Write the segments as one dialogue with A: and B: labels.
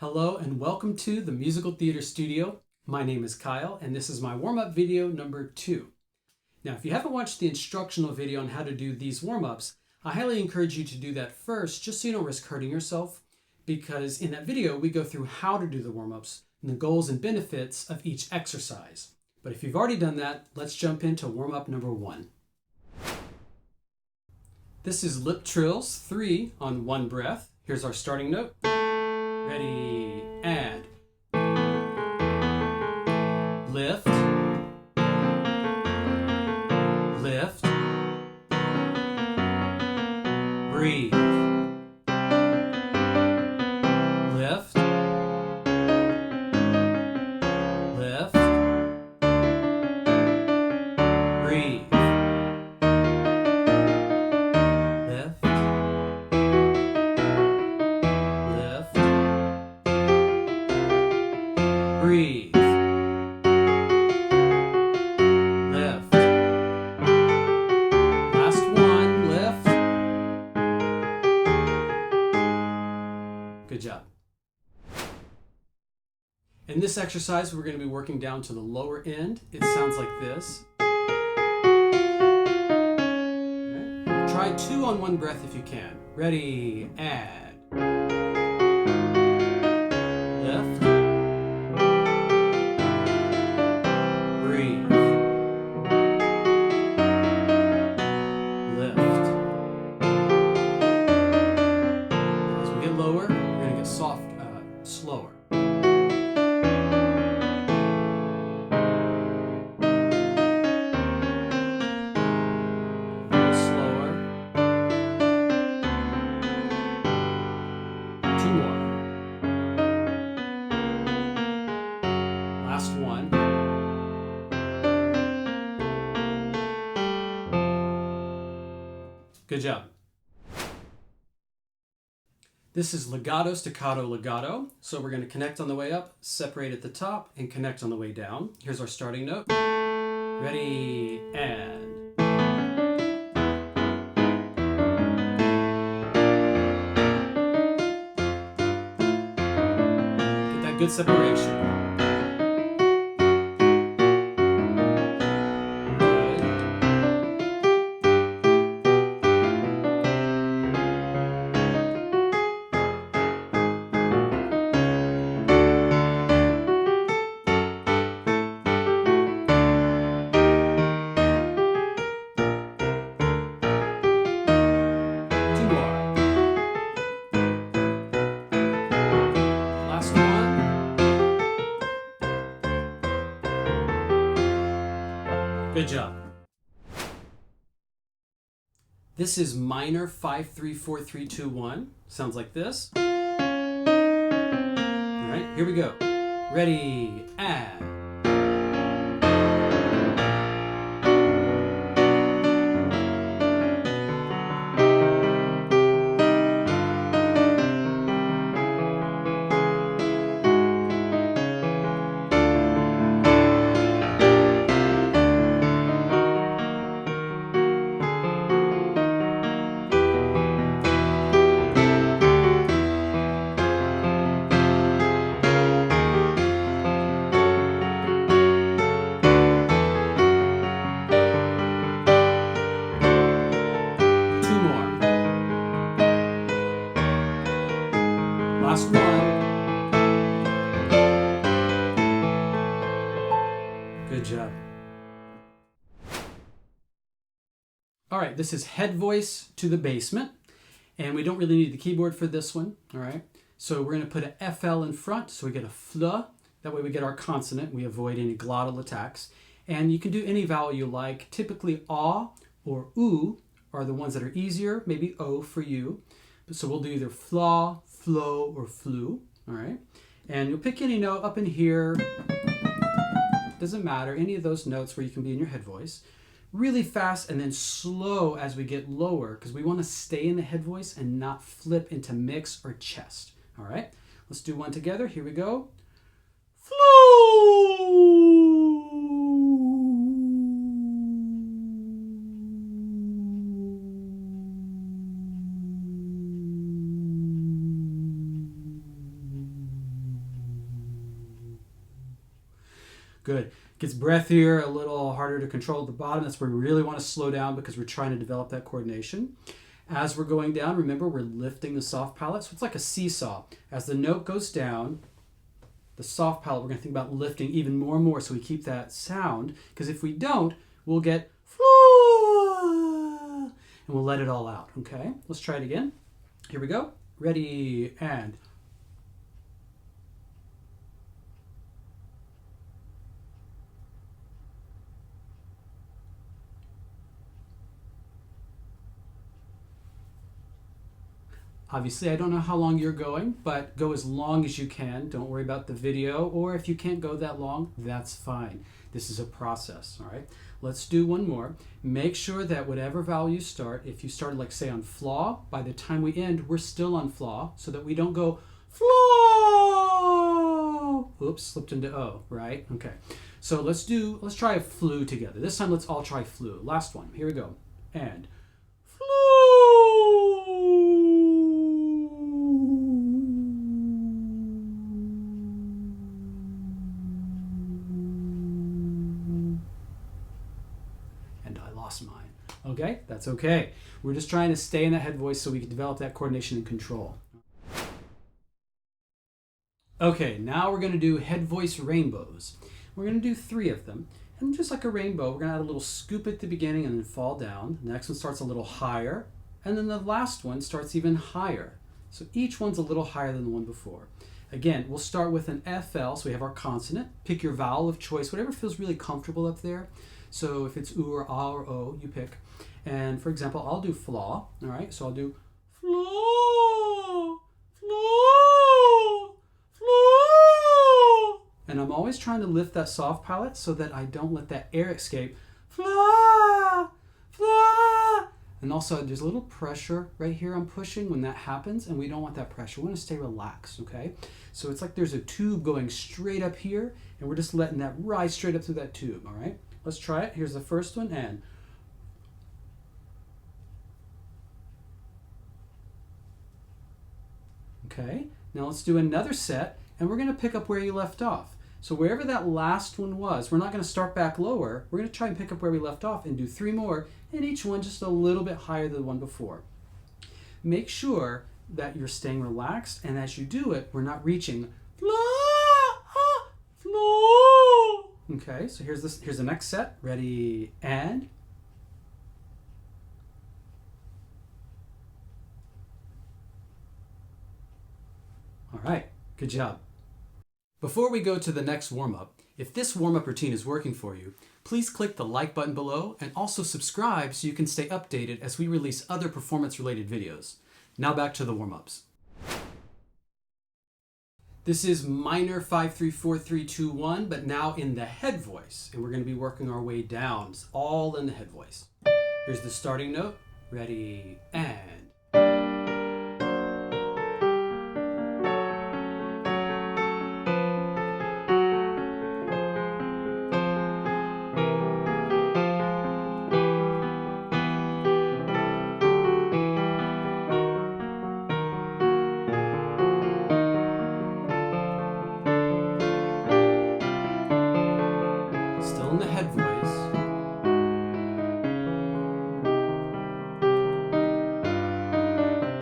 A: Hello and welcome to the Musical Theater Studio. My name is Kyle and this is my warm-up video number 2. Now if you haven't watched the instructional video on how to do these warm-ups, I highly encourage you to do that first just so you don't risk hurting yourself, because in that video we go through how to do the warm-ups and the goals and benefits of each exercise. But if you've already done that, let's jump into warm-up number 1. This is Lip Trills 3 on 1 breath. Here's our starting note. Ready, and lift, lift, breathe, lift, lift, breathe, lift, lift, breathe, lift, last one, lift, good job. In this exercise, we're going to be working down to the lower end. It sounds like this. Okay. Try 2 on 1 breath if you can. Ready, and lift, breathe, lift. As we get lower, we're going to get slower. Slower. 2 more. Last one. Good job. This is legato, staccato, legato. So we're going to connect on the way up, separate at the top, and connect on the way down. Here's our starting note. Ready, and get that good separation. Good. Last one. Good job. This is minor 5-3-4-3-2-1. Sounds like this. All right, here we go. Ready, and last one. Good job. All right, this is head voice to the basement, and we don't really need the keyboard for this one, all right? So we're going to put an FL in front, so we get a FL. That way we get our consonant. We avoid any glottal attacks. And you can do any vowel you like. Typically, ah or oo are the ones that are easier, maybe O for you. So we'll do either flaw, flow, or flu, all right? And you'll pick any note up in here. Doesn't matter, any of those notes where you can be in your head voice. Really fast and then slow as we get lower, because we want to stay in the head voice and not flip into mix or chest, all right? Let's do one together. Here we go. Flow. Good. Gets breathier, a little harder to control at the bottom. That's where we really want to slow down because we're trying to develop that coordination. As we're going down, remember we're lifting the soft palate. So it's like a seesaw. As the note goes down, the soft palate, we're going to think about lifting even more and more so we keep that sound. Because if we don't, we'll get and we'll let it all out. Okay, let's try it again. Here we go. Ready, and obviously, I don't know how long you're going, but go as long as you can. Don't worry about the video, or if you can't go that long, that's fine. This is a process, all right? Let's do one more. Make sure that whatever vowel you start, if you started like say on flaw, by the time we end, we're still on flaw, so that we don't go flaw. Oops, slipped into O, right? Okay. So let's try a flu together. This time let's all try flu. Last one. Here we go. And mine. Okay, that's okay. We're just trying to stay in that head voice so we can develop that coordination and control. Okay, now we're going to do head voice rainbows. We're going to do 3 of them. And just like a rainbow, we're going to add a little scoop at the beginning and then fall down. The next one starts a little higher. And then the last one starts even higher. So each one's a little higher than the one before. Again, we'll start with an FL, so we have our consonant. Pick your vowel of choice, whatever feels really comfortable up there. So if it's oo or ah or o, you pick. And for example, I'll do flaw, all right? So I'll do flaw, flaw, flaw. And I'm always trying to lift that soft palate so that I don't let that air escape. Flaw, flaw. And also there's a little pressure right here I'm pushing when that happens, and we don't want that pressure. We want to stay relaxed, okay? So it's like there's a tube going straight up here, and we're just letting that rise straight up through that tube, all right? Let's try it. Here's the first one, and okay. Now let's do another set, and we're going to pick up where you left off. So wherever that last one was, we're not going to start back lower. We're going to try and pick up where we left off and do 3 more, and each one just a little bit higher than the one before. Make sure that you're staying relaxed, and as you do it, we're not reaching. Okay, so here's the next set. Ready, and all right, good job. Before we go to the next warm-up, if this warm-up routine is working for you, please click the like button below and also subscribe so you can stay updated as we release other performance-related videos. Now back to the warm-ups. This is minor 5-3-4-3-2-1, but now in the head voice, and we're going to be working our way down, all in the head voice. Here's the starting note. Ready, and still in the head voice.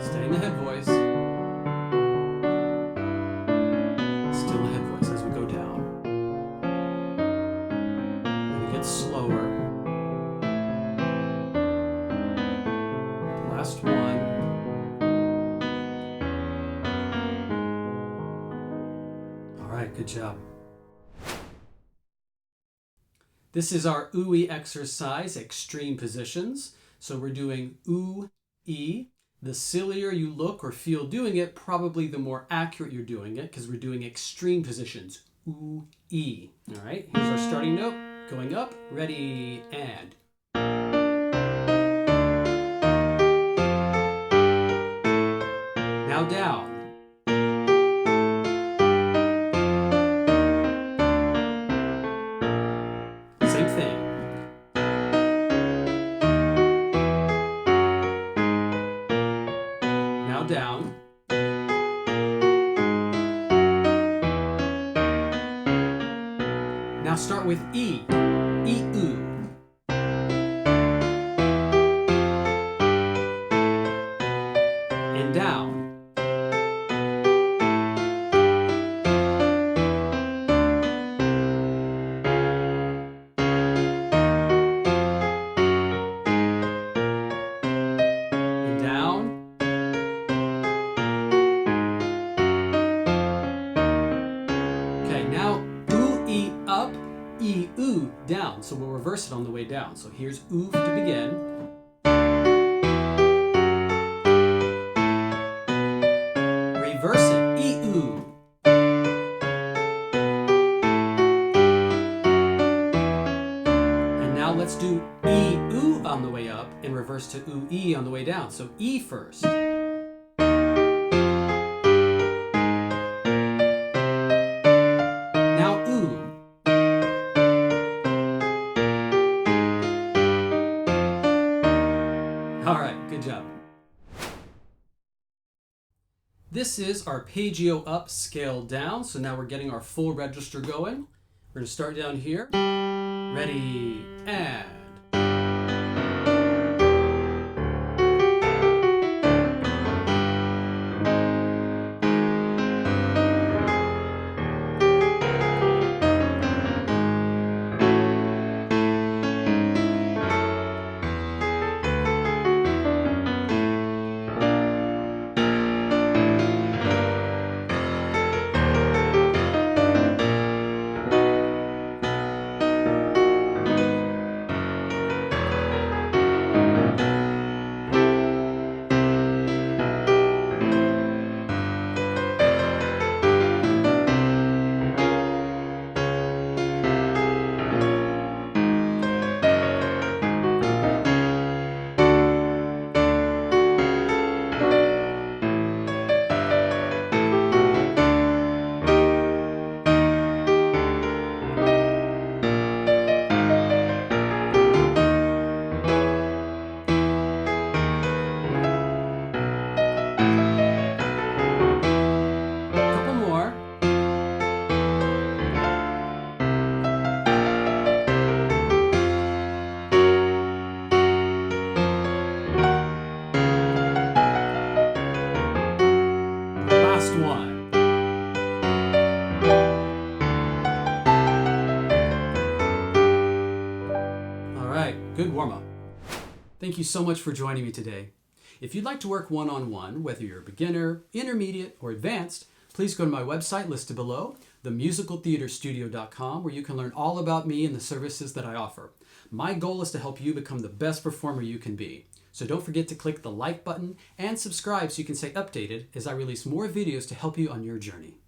A: Stay in the head voice. Still in the head voice as we go down. And it gets slower. Last one. All right, good job. This is our ooey exercise, extreme positions. So we're doing oo, e. The sillier you look or feel doing it, probably the more accurate you're doing it, because we're doing extreme positions. Oo, e. All right, here's our starting note. Going up, ready, and. Now down. Same thing. Now down. Now start with E. E, oo. And down. And down. Okay, now oo, E up, E, oo down. So we'll reverse it on the way down. So here's oo to begin. Reverse it, E, oo. And now let's do E, oo on the way up and reverse to oo, E on the way down. So E first. Now oo. All right, good job. This is arpeggio up, scale down. So now we're getting our full register going. We're going to start down here. Ready, and. One. All right, good warm-up. Thank you so much for joining me today. If you'd like to work one-on-one, whether you're a beginner, intermediate, or advanced, please go to my website listed below, themusicaltheaterstudio.com, where you can learn all about me and the services that I offer. My goal is to help you become the best performer you can be. So don't forget to click the like button and subscribe so you can stay updated as I release more videos to help you on your journey.